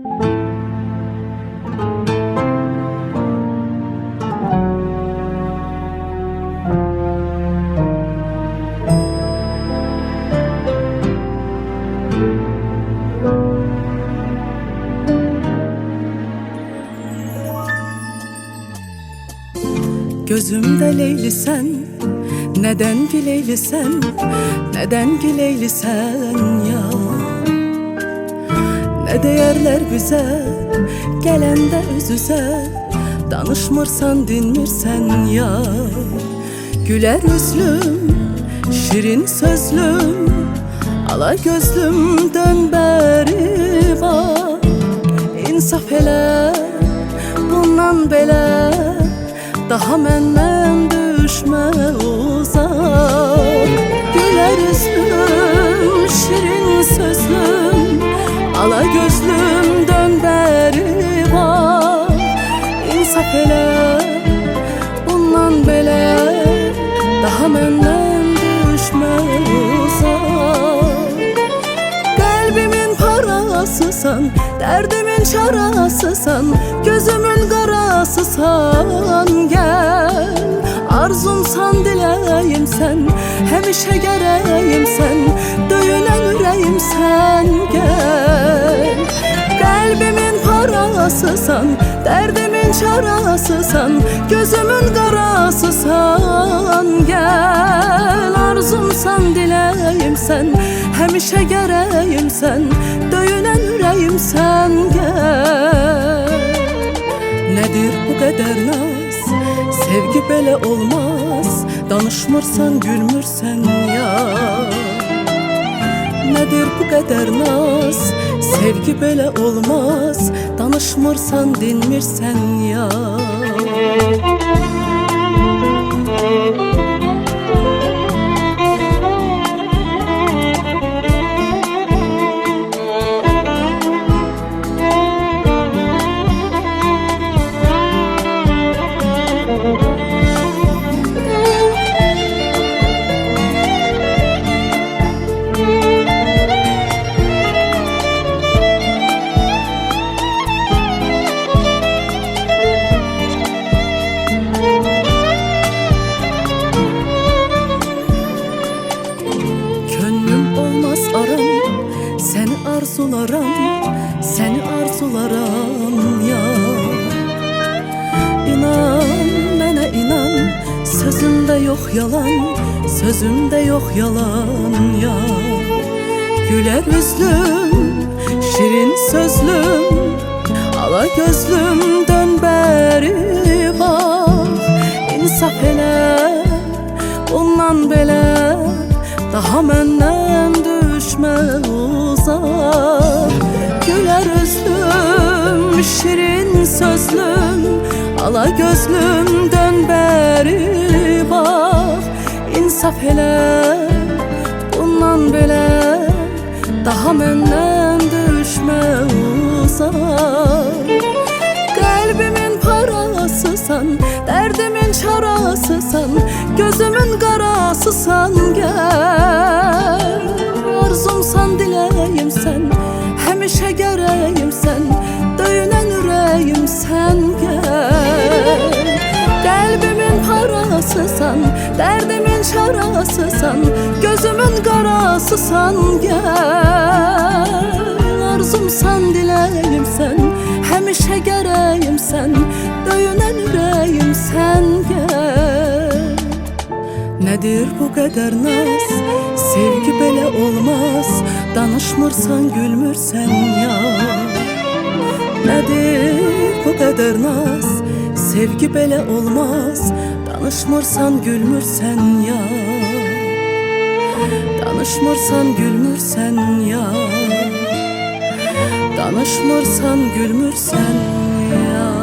Gözümde Leyli sen, neden Güleyli sen, neden Güleyli sen ya? Ne deyərlər bizə, gələndə üz-üzə, danışmırsan, dinmirsən ya? Gülər üzlüm, şirin sözlüm, ala gözlüm, dön bəri bax. İnsaf elə, bundan belə, daha məndən düşmə uzaq. Gülər üzlüm, şirin sözlüm, ala gözlüm, dön bəri bax. İnsaf elə, bundan belə, daha məndən düşmə uzaq. Qəlbimin parasısan, dərdimin çarasısan, gözümün qarasısan, gəl. Arzumsan, diləyimsən, həmişə gərəyimsən, döyünən ürəyimsən, gəl. Qəlbimin parasısan, dərdimin çarasısan, gözümün qarasısan, gəl. Arzumsan, diləyimsən, həmişə gərəyimsən, döyünən ürəyimsən, gəl. Nədir bu qədər naz, sevgi belə olmaz, danışmırsan, gülmürsən ya? Nədir bu qədər naz, sevgi belə olmaz, danışmırsan, dinmirsən ya? Səni arzularam ya. İnan, mənə inan, sözümdə yox yalan, sözümdə yox yalan ya. Gülər üzlüm, şirin sözlüm, ala gözlüm, dön bəri bax. İnsaf elə, bundan belə, daha məndən düşmə uzaq. Gülər üzlüm, şirin sözlüm, ala gözlüm, dön bəri bax. İnsaf elə, bundan belə, daha məndən düşmə uzaq. Qəlbimin parasısan, dərdimin çarasısan, gözümün qarasısan, gəl. Arzumsan, diləyimsən, həmişə gərəyimsən, döyünən ürəyimsən, gəl. Qəlbimin parasısan, dərdimin çarasısan, gözümün qarasısan, gəl. Arzumsan, diləyimsən, həmişə gərəyimsən, döyünən ürəyimsən, gəl. Nədir bu qədər naz, sevgi belə olmaz, danışmırsan, gülmürsən ya? Nədir bu qədər naz, sevgi belə olmaz, danışmırsan, gülmürsən ya? Danışmırsan, gülmürsən ya? Danışmırsan, gülmürsən ya?